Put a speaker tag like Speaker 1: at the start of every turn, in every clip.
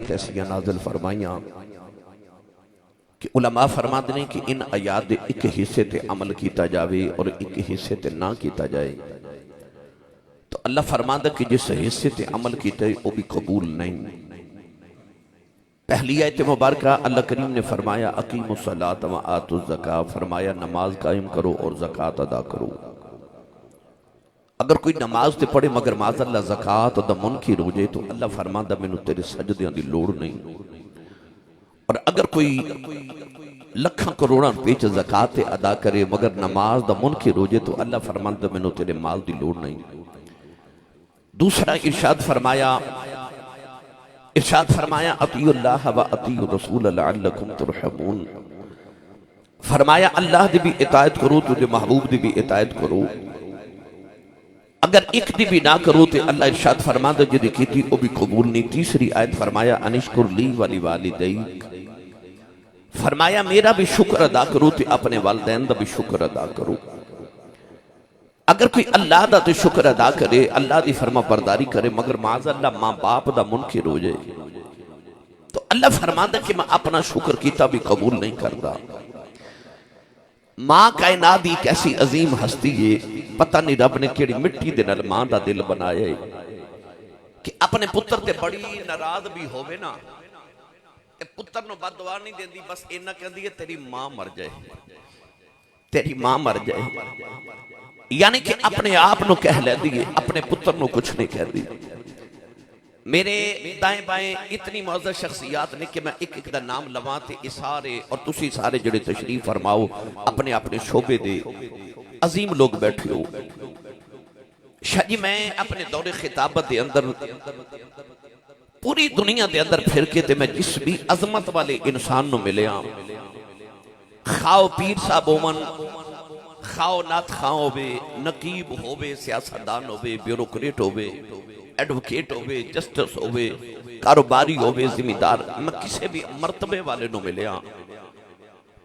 Speaker 1: آیات ایسی نازل فرمائیاں کہ علماء فرماتے ہیں کہ ان آیات ایک حصے تے عمل کیتا جاوے اور ایک حصے تے نہ کیتا جائے تو اللہ فرماتا کہ جس حصے تے عمل کیتا ہے وہ بھی قبول نہیں۔ پہلی آیت مبارکہ اللہ کریم نے فرمایا اقیموا الصلاۃ وآتوا الزکاۃ، فرمایا نماز قائم کرو اور زکوٰۃ ادا کرو۔ اگر کوئی نماز تے پڑھے مگر معاذ اللہ زکوٰۃ دا منکر ہو جائے تو اللہ فرماتا مینوں تیرے سجدیاں دی لوڑ نہیں۔ اور اگر کوئی لکھاں کروڑاں پیچ زکوٰۃ ادا کرے مگر نماز دا منکر ہو جائے تو اللہ فرماتا مینوں تیرے مال دی لوڑ نہیں۔ دوسرا ارشاد فرمایا اطیعوا اللہ و اطیعوا الرسول لعلکم ترحمون، فرمایا اللہ دی بھی اطاعت کرو تو محبوب دی بھی اطاعت کرو، اگر ایک دی بھی نہ کرو تو اللہ ارشاد فرماتا جدی کیتی وہ بھی قبول نہیں۔ تیسری آیت فرمایا انشکر لی ولی والدیک، فرمایا میرا بھی شکر ادا کرو تو اپنے والدین دا بھی شکر ادا کرو۔ اگر کوئی اللہ دا تو شکر ادا کرے، اللہ دی فرما برداری کرے مگر معاذ اللہ ماں باپ دا منکر ہو جائے تو اللہ فرماتا کہ میں اپنا شکر کیتا بھی قبول نہیں کرتا۔ ماں کائنات دی کیسی عظیم ہستی ہے، پتہ نہیں رب نے کیڑی مٹی دے نال ماں دا دل بنایا ہے کہ اپنے پتر تے بڑی ناراض بھی ہوئے نا تے پتر نو بد دعا نہیں دیندی، بس اینا کہندی ہے تیری ماں مر جائے، تیری ماں مر جائے، یعنی کہ اپنے آپ نو کہہ لے دیئے، اپنے پتر نو کچھ نہیں کہہ دی۔ میرے دائیں بائیں اتنی معزز شخصیات نے کہ میں ایک ایک دا نام لواتے اسارے اور تسی سارے جڑے تشریف فرماؤ اپنے اپنے شعبے دے عظیم لوگ بیٹھے ہو۔ شاہ جی میں اپنے دور خطابت دے اندر پوری دنیا دے اندر پھر کے تے میں جس بھی عظمت والے انسان نو ملے ہاں، خواہ پیر صاحب ہومن، خواہ نات خواہ ہوئے، نقیب ہوئے، سیاستدان ہوئے، بیوروکریٹ ہوئے، ایڈوکیٹ ہوئے، جسٹس ہوئے، کاروباری ہوئے، زمیندار، میں کسی بھی مرتبے والے نو ملے ہاں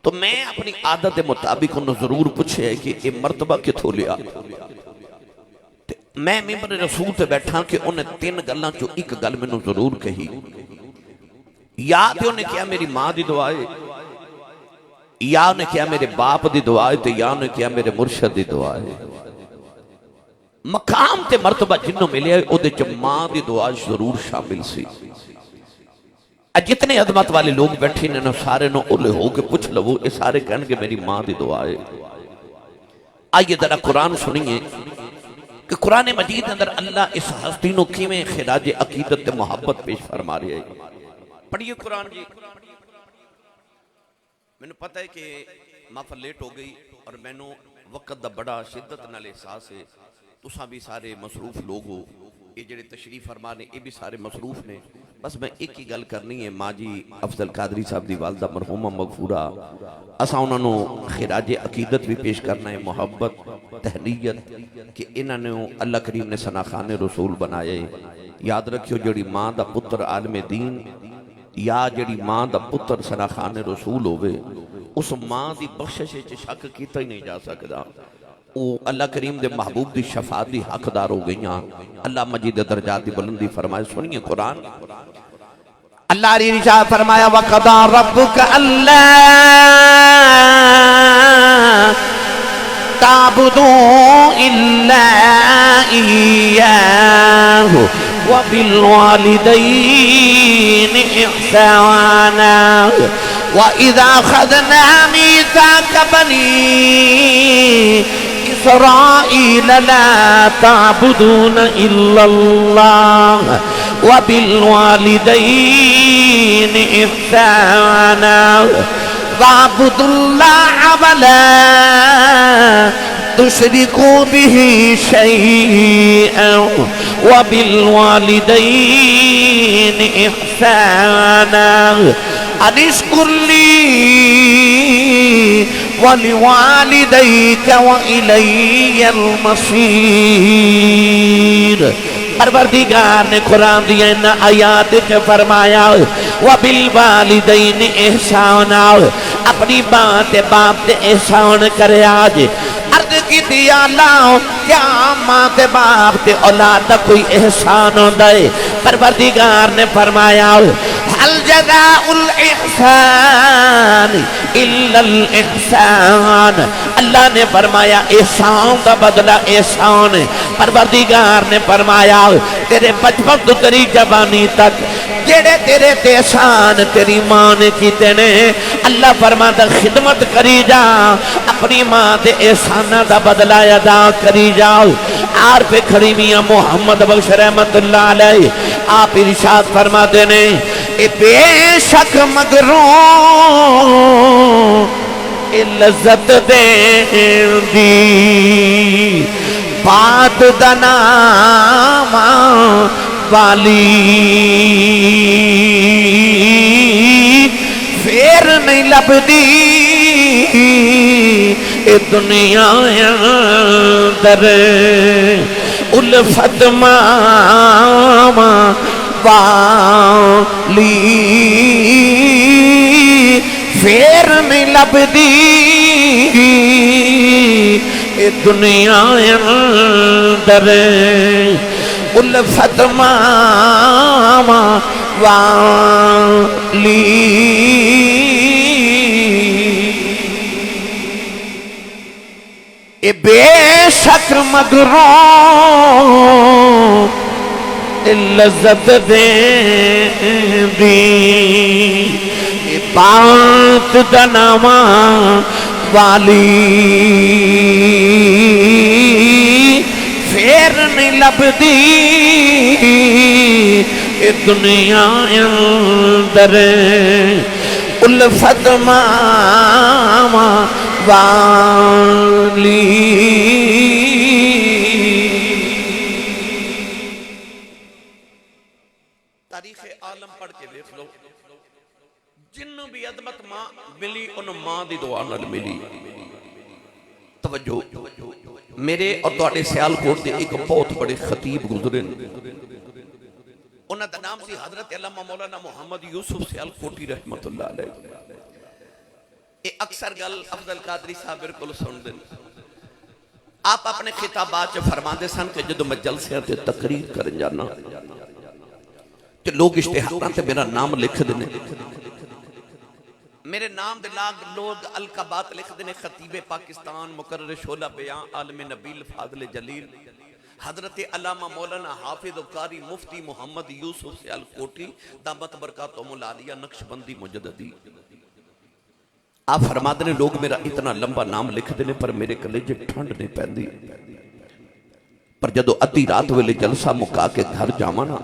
Speaker 1: تو میں اپنی عادت مطابق انہوں ضرور پوچھے ہے کہ یہ مرتبہ کتھو لیا۔ میں ممبر رسول تے بیٹھا کہ انہیں تین گلاں چو ایک گل میں ضرور کہی، یا تے انہیں کیا میری ماں دی دعائے، یا انہیں کیا میرے باپ دی دعائے، تے یا انہیں کیا میرے مرشد دی دعائے۔ مقام تے مرتبہ جنہوں ملے او دے جب ماں دی دعا ضرور شامل سی۔ جتنے عظمت والے لوگ بیٹھے نے سارے نو اولے ہو کے پوچھ لو، یہ سارے کہنے کہ میری ماں دی دعا ہے۔ آئیے ذرا قرآن سنیے کہ قرآن مجید اندر اللہ اس ہستی نو کیویں خراج عقیدت محبت پیش فرما رہے ہیں۔ پڑھیے قرآن جی۔ میں نے پتہ ہے کہ محفل لیٹ ہو گئی اور میں نے وقت دا بڑا شدت نال احساس ہے، تساں بھی سارے مصروف لوگ ہو، یہ جڑے تشریف فرمانے یہ بھی سارے مصروف نے، بس میں ایک ہی گل کرنی ہے۔ ماں جی افضل قادری صاحب دی والدہ مرحومہ مغفورہ، اساں انہوں نے خراج عقیدت بھی پیش کرنا ہے، محبت تہنیت کہ انہوں نے اللہ کریم نے ثناخان رسول بنائے۔ یاد رکھیو جڑی ماں دا پتر عالم دین یا جڑی ماں دا پتر ثناخان رسول ہوئے، اس ماں دی بخشش شک کیتا ہی نہیں جا سکتا۔ وہ اللہ کریم دے محبوب دی شفاعت دی حقدار ہو گئیاں۔ اللہ مجید درجات دی بلندی فرمائے۔ سنیے قرآن، اللہ علیہ رشاہ فرمایا وَقَضَى رَبُّكَ أَلَّا تَعْبُدُوا إِلَّا إِيَّاهُ وَبِالْوَالِدَيْنِ إِحْسَانًا وَإِذَا أَخَذْنَا مِيثَاقَ بَنِي إسرائيل لا تعبدون إلا الله وبالوالدين إحسانا واعبدوا الله ولا تشركوا به شيئا وبالوالدين إحسانا أن اشكر لي وَلِوَالِدَيْكَ وَإِلَيَّ الْمَصِيرُ۔ پروردگار نے قرآن دیا ان آیات کے فرمایا وَبِالْوَالِدَيْنِ احسانا، اپنی بات باپ تے احسان کرے۔ آج عرض کی دیا اللہ کیا ماں تے باپ تے اولاد دا کوئی احسان ہوندہ ہے؟ پروردگار نے فرمایا الجزاء الاحسان الا الاحسان، اللہ نے فرمایا احسان دا بدلہ احسان ہے۔ پروردگار نے فرمایا تیرے بچپن تو تیری جوانی تک جڑے تیرے تے احسان تیری ماں نے کیتے نے، اللہ فرماتا خدمت کری جا، اپنی ماں دے احسانہ دا بدلہ ادا کری جاؤ۔ عارف کھڑی میاں محمد بخش رحمت اللہ علیہ آپ ارشاد فرماتے نے اے بے شک مغرور اے لذت دین دی بات دا نام والی، پھر نہیں لبدی اے دنیا اندر الفت ماما والی، پھر نہیں لبدی اے دنیا اندر الفت ماما والی۔ اے بے شک مغرور لذت دین دی اے بات دا نام والی، پھر نہیں لبدی اے دنیا اندر الفت ماما والی۔ تاریخ عالم پڑھ کے دیکھ لو، جنوں بھی عظمت ماں ملی انہوں ماں دی دعا نال ملی۔ توجہ، میرے اور تواڈے سیالکوٹ دے ایک بہت بڑے خطیب گزرے، انہاں دا نام سی حضرت علامہ مولانا محمد یوسف سیالکوٹی رحمت اللہ علیہ۔ اے اکثر گل افضل قادری صاحب بالکل سن دیں، آپ اپنے خطابات سے فرما دے سن کہ جدو میں جلسے تے تقریر کرن جانا کہ لوگ اشتہاراں تے میرا نام لکھ دینے، میرے نام دے لوگ القابات لکھ دینے، خطیب پاکستان، مقرر شعلہ بیان، عالم نبیل، فاضل جلیل، حضرت علامہ مولانا حافظ قاری مفتی محمد یوسف سیالکوٹی دامت برکاتہم العالیہ نقشبندی مجددی۔ آپ فرما دینے لوگ میرا اتنا لمبا نام لکھ دینے پر میرے کلیجے ٹھنڈ نہیں پہندی، پر جدو ادھی رات ویلے جلسہ مکا کے گھر جامانا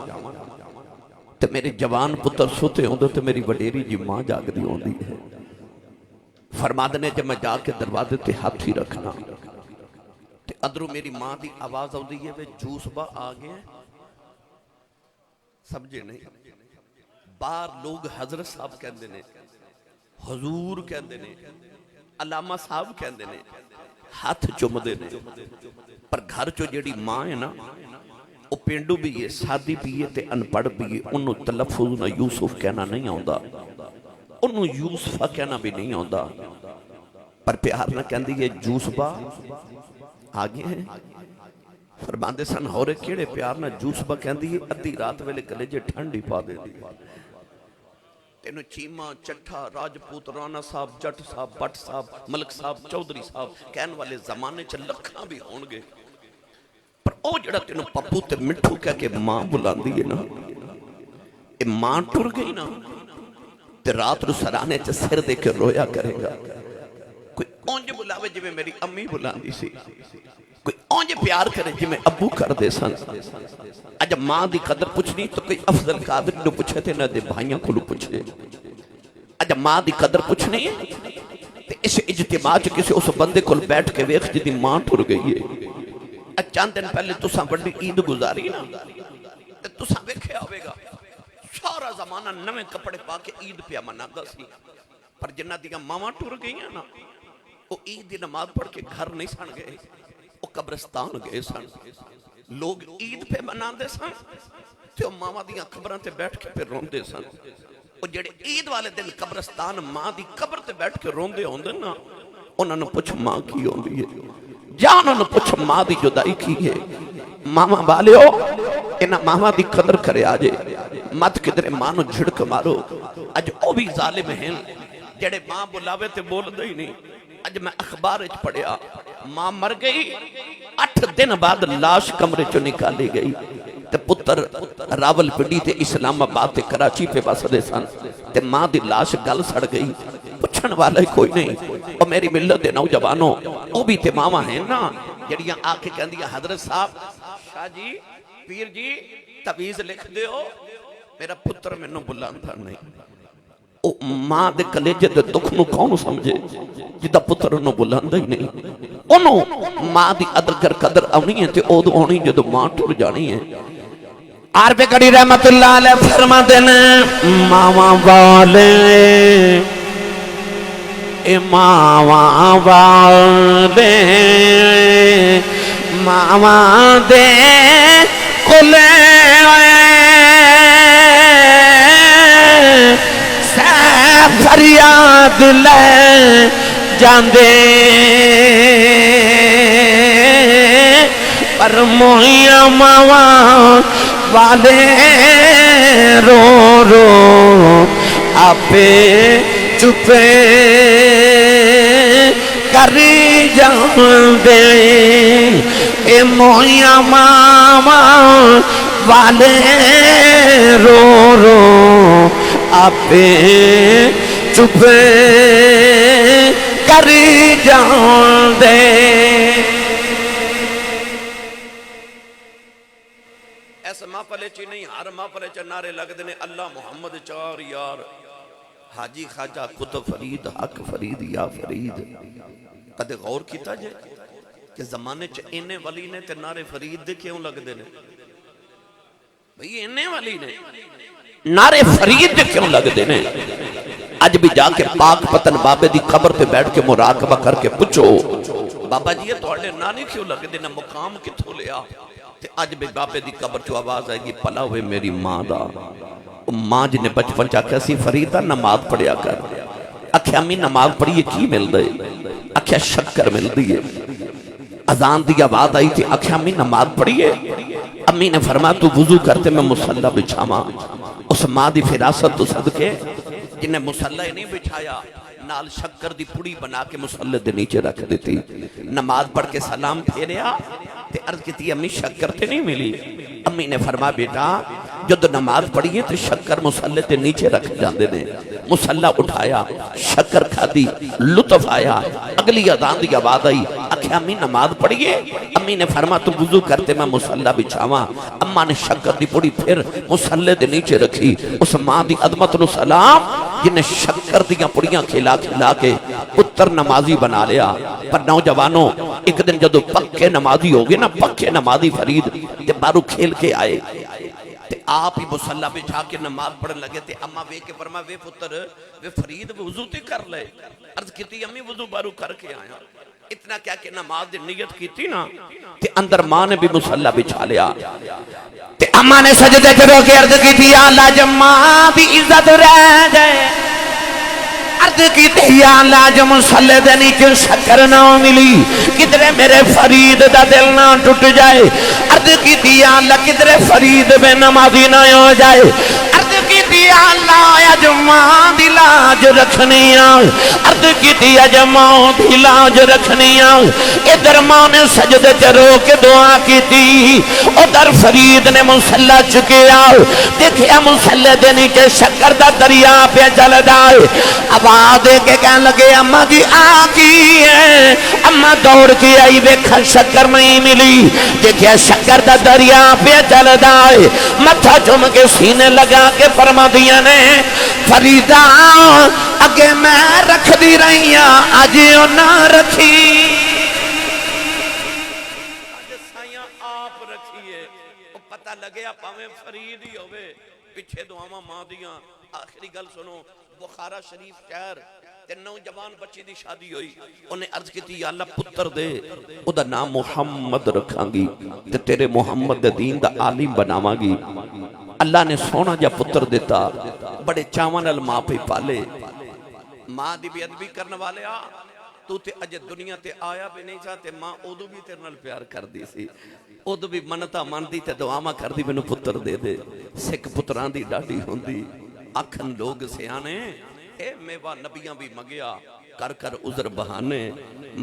Speaker 1: تے میرے جوان پتر سوتے ہوندے تے میری وڈیری جی ماں جاگ دی ہوندی ہے۔ فرما دینے جب میں جا کے دروازے تے ہاتھ ہی رکھنا تے اندروں میری ماں دی آواز ہوندی ہے وے جوس با آگئے، سمجھے نہیں؟ بار لوگ حضرت صاحب کہندے نے، حضور کہندے نے، علامہ صاحب کہندے نے، ہاتھ چومدے نے، پر گھر چو جیڑی ماں ہے نا وہ پینڈو بھی ہے، سادی بھی ہے تے انپڑھ بھی ہے، انہوں تلفظ نہ یوسف کہنا نہیں آندا، انہوں یوسفہ کہنا بھی نہیں آندا، پر پیار نہ کہندی ہے جوسبا آگے ہیں۔ فرماندے سن ہورے کیڑے پیار نہ جوسبا کہندی ہے، ادھی رات ویلے کلیجے ٹھنڈی پا دے دی، تینو چیمہ، چٹھا، راجپوت، رانا صاحب، جٹ صاحب، بٹ صاحب، ملک صاحب، چودری صاحب کہن والے زمانے چ لکھاں بھی ہونگے، پر او جڑا تینو پپو تے مٹھو کہہ کے ماں بلاندی ہے نا، اے ماں ٹر گئی نا تے رات رو سرانے چ سر دے کے رویا کرے گا۔ کوئی اونج بلاوے جی میں میری امی بلاندی سی، کوئی اونج پیار کرے جی میں ابو کر دے سن۔ اجا ماں دی قدر پوچھنی تو کوئی افضل قادر نو پوچھے تھے نہ دے بھائیاں کو لو پوچھے۔ اجا ماں دی قدر پوچھنی ہے تے اس اجتماع چ کسی اس بندے کو بیٹھ کے ویکھ جدی ماں ٹر گئی ہے۔ چند دن پہلے تساں بڑی عید گزاری نا تے تساں ویکھیا ہوئے گا سارا زمانہ نویں کپڑے پا کے عید پیا منادا سی، پر جنہ دیاں ماواں ٹر گئیاں نا وہ عید دی نماز پڑھ کے گھر نہیں سن گئے، وہ قبرستان گئے سن۔ لوگ عید پہ مناندے سن تے وہ ماواں دیاں قبراں تے بیٹھ کے پھر روندے سن۔ وہ جڑے عید والے دن قبرستان ماں دی قبر تے بیٹھ کے روندے ہوندے نا، انہاں نوں پوچھ ماں کی ہوندی ہے، جانوں نوں پوچھ ماں دی جدائی کی ہے۔ ماما بالیو انہاں ماما دی قدر کرے آجے، مت کدھر ماں نو جھڑک مارو اج او بھی ظالم ہیں جڑے ماں بلاوے تے بول دے ہی نہیں اج میں اخبار اچ پڑھیا ماں مر گئی 8 دن بعد لاش کمرے چو نکالی گئی تے پتر راول پنڈی تے اسلام آباد تے کراچی پہ بس دے سن تے ماں دی لاش گل سڑ گئی پچھن والا ہی کوئی نہیں اور میری ملت دے نوجوانوں او بھی تے ماما ہیں نا جڑیاں آ کے کہندیاں حضرت صاحب شاہ جی پیر جی تعویذ لکھ دے ہو میرا پتر میں نو بلاندا نہیں او ماں دے کلیجے دے دکھ نو کون سمجھے جدا پتر نو بلاندا ہی نہیں انہوں ماں دی ادر قدر آنی ہے تے او دو آنی جدو ماں ٹر جانی ہے عارف کڑی رحمت اللہ علیہ فرما دینا ماما والے ماما والے ماما دے کلے فریاد لے جاندے پر موہیاں ماما والے رو رو آپے چپے کری جاندے اے موہیاں ماما والے رو رو آپے چپے کری جاندے ایسا ماں پلے چی نہیں ہر ماں پلے چا نعرے لگ دینے اللہ محمد چار یار حاجی خواجہ کتب فرید حق فرید یا فرید کدے غور کیتا جے کہ زمانے چا انہیں ولی نے تے نعرے فرید دے کیوں لگ دینے بھئی انہیں ولی نے نعرے فرید دے کیوں لگ دینے آج بھی جا کے پاک پتن بابے دی قبر پہ بیٹھ کے مراقبہ کر کے پوچھو بابا جی یہ توڑے نانی کیوں لگ دینے مقام کتھو لیا تے آج بھی بابے دی قبر چو آواز آئے گی پلا ہوئے میری ماں دا ماں جی نے بچپن چاہ کیسی فریدہ نماز پڑھیا کر اکھے امی نماز پڑھیے کی مل دے اکھے شکر مل دیئے اذان دی آواز آئی تھی اکھے امی نماز پڑھیے امی نے فرمایا تو وضو کرتے میں مصلی بچھاما اس ماں دی فراست تو صدقے جنہیں مصلی نہیں بچھایا نال شکر دی پڑی بنا کے مصلی دے نیچے رکھ دیتی نماز پڑھ کے سلام پھیریا تے عرض کیتی امی شکر تے نہیں ملی امی نے فرمایا بیٹا جب نماز پڑھیے تو شکر مصلی تے نیچے رکھ جاندے نے مصلی اٹھایا شکر کھا دی لطف آیا اگلی اذان دی آواز آئی اکھے امی نماز پڑھیے امی نے فرمایا تو وضو کرتے میں مصلی بچھاواں اما نے شکر دی پڑی پھر مصلی دے نیچے رکھی اس ماں دی عظمت نو سلام جنہیں شکر دیاں پڑیاں کھلا کھلا کے پتر نمازی بنا لیا پر نوجوانوں ایک دن جدو پکے نمازی ہوگے نا پکے نمازی فرید تے بارو کھیل کے آئے تے آپ ہی مصلی بچھا کے نماز پڑھن لگے تے اما وے کے فرما وے پتر وے فرید وضو تے کر لے عرض کیتی امی وضو بارو کر کے آیا اتنا کیا کہ نماز دی نیت کی تھی نا تے اندر ماں نے بھی مصلی بچھا لیا تے اما نے سجدے کرو کے عرض کی تھی یا اللہ جب ماں دی عزت رہ جائے عرض کی تھی یا اللہ جب مصلی دے نیچے شکر نہ ملی کدرے میرے فرید دا دل نہ ٹوٹ جائے عرض کی تھی یا اللہ کدرے فرید بے نمازی نہ ہو جائے عرض کی تھی یا اللہ یا جو ماں دی لاج رکھنی آؤ عرض کی تھی یا جو ماں دی لاج رکھنی آؤ ادھر ماں نے سجدے چرو کے دعا کی تھی ادھر فرید نے مصلی چکے آؤ دیکھیا مصلی دے نیچے شکر دا دریا پہ چل جائے آواز دے کے کہنے لگے اماں جی آگئی ہے اماں دوڑ کے آئی ویکھا شکر نہیں ملی دیکھیا شکر دا دریا پہ چل جائے متھا چوم کے سینے لگا کے فرما دیا نے فریدہ اگے میں رکھ دی رہی ہاں آج او نہ رکھی سائیاں آپ رکھیے پتہ لگے پاویں فرید ہی ہوئے پیچھے دعاواں ماں دیاں آخری گل سنو بخارا شریف شہر تے نوجوان بچی دی شادی ہوئی انہیں عرض کی تھی یا اللہ پتر دے او دا نام محمد رکھاں گی تے تیرے محمد دے دین دا عالم بناواں گی اللہ نے سونا جا پتر دیتا بڑے چاون ال ماں پہ پالے ماں دی بے ادبی کرنے والے تو تے اجے دنیا تے آیا بھی نہیں سا تے ماں ادو بھی تیرے نال پیار کر دی سی ادو بھی منتا مندی تے دعاواں کر دی مینوں پتر دے دے سکھ پتران دی ڈاڈی ہوندی آکھن لوگ سیانے اے میوہ نبیاں بھی مگیا کر کر عذر بہانے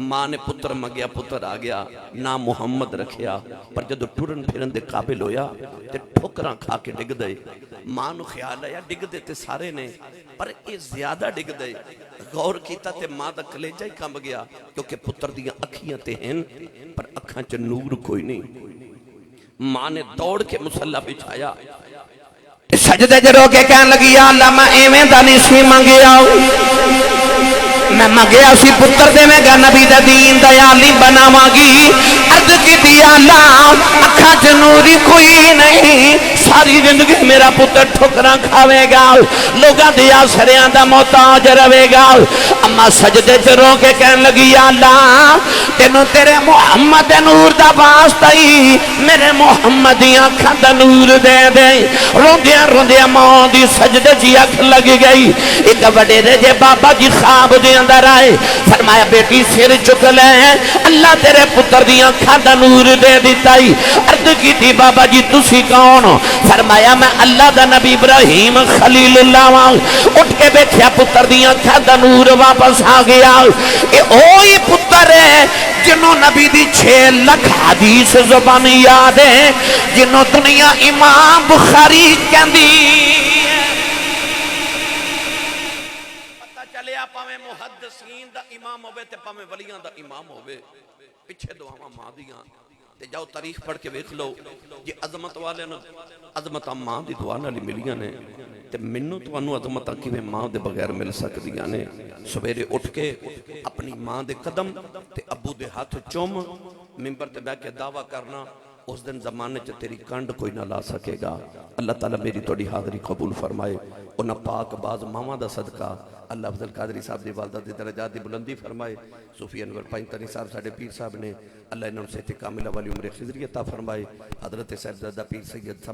Speaker 1: ماں نے پتر مگیا پتر آ گیا نام محمد رکھیا پر جدو ٹرن پھرن دے قابل ہویا تے ٹھوکراں کھا کے ڈگ دے ماں نو خیال آیا ڈگ دے تے سارے نے پر اے زیادہ ڈگ دے غور کیتا تے ماں دا کلیجہ ہی کم گیا کیونکہ پتر دیاں اکھیاں تے ہیں پر اکھاں چ نور کوئی نہیں ماں نے دوڑ کے مصلی بچھایا
Speaker 2: سجدے جرو کے کہن لگی یا اللہ میں ایویں دا نہیں سی منگیا میں منگیا سی پتر دے میں گا نبی دا دین دا یالی بناواں گی عرض کی دی اللہ اکھاں چ نوری کوئی نہیں ساری زندگی میرا پتر ٹھکراں کھاوے گا لوگاں دی آسریاں دا محتاج رہے گا اما سجدے چ رو کے کہن لگی یا اللہ تینوں تیرے محمد نور دا واسطہ ہی میرے محمد دی اکھاں دا نور دے دے روندیاں روندیاں ماں دی سجدے جی اکھ لگ گئی ایک بڑے رجے بابا جی خواب دے اندر آئے فرمایا بیٹی سر چک لے اللہ تیرے پتر دی اکھاں دا نور دے دیتا ہی عرض کی تھی بابا جی تسی کون فرمایا میں اللہ دا نبی ابراہیم خلیل اللہ وان اٹھ کے بیٹھیا پتر دی اکھاں دا نور واپس آ گیا اے اوہی پتر ہے جنہوں نبی دی 6 لکھ حدیث زبانی یاد ہے جنہوں دنیا امام بخاری کہندی
Speaker 1: پتہ چلے آپ پاویں محدثین دا امام ہوئے تے پاویں ولیاں دا امام ہوئے پچھے دعاواں ماں دیاں تے جاؤ تاریخ پڑھ کے ویکھ لو جی عظمت والے نا عظمت ماں دی دعا نال ملیاں نے تے منوں تانوں عظمت کیویں ماں دے بغیر مل سکدیاں نے سویرے اٹھ کے اپنی ماں دے قدم تے ابو دے ہاتھ چوم منبر تے بیٹھ کے دعویٰ کرنا اس دن زمانے چ تیری کنڈ کوئی نہ لا سکے گا اللہ تعالیٰ میری توڑی حاضری قبول فرمائے انہاں پاک باز ماما دا صدقہ اللہ افضل قادری صاحب دی والدہ دی درجات دی بلندی فرمائے صوفی انور پائنتانی صاحب ساڑھے پیر صاحب نے اللہ انہوں سے کاملہ والی عمر خضری عطا فرمائے حضرت صاحب زادہ پیر سید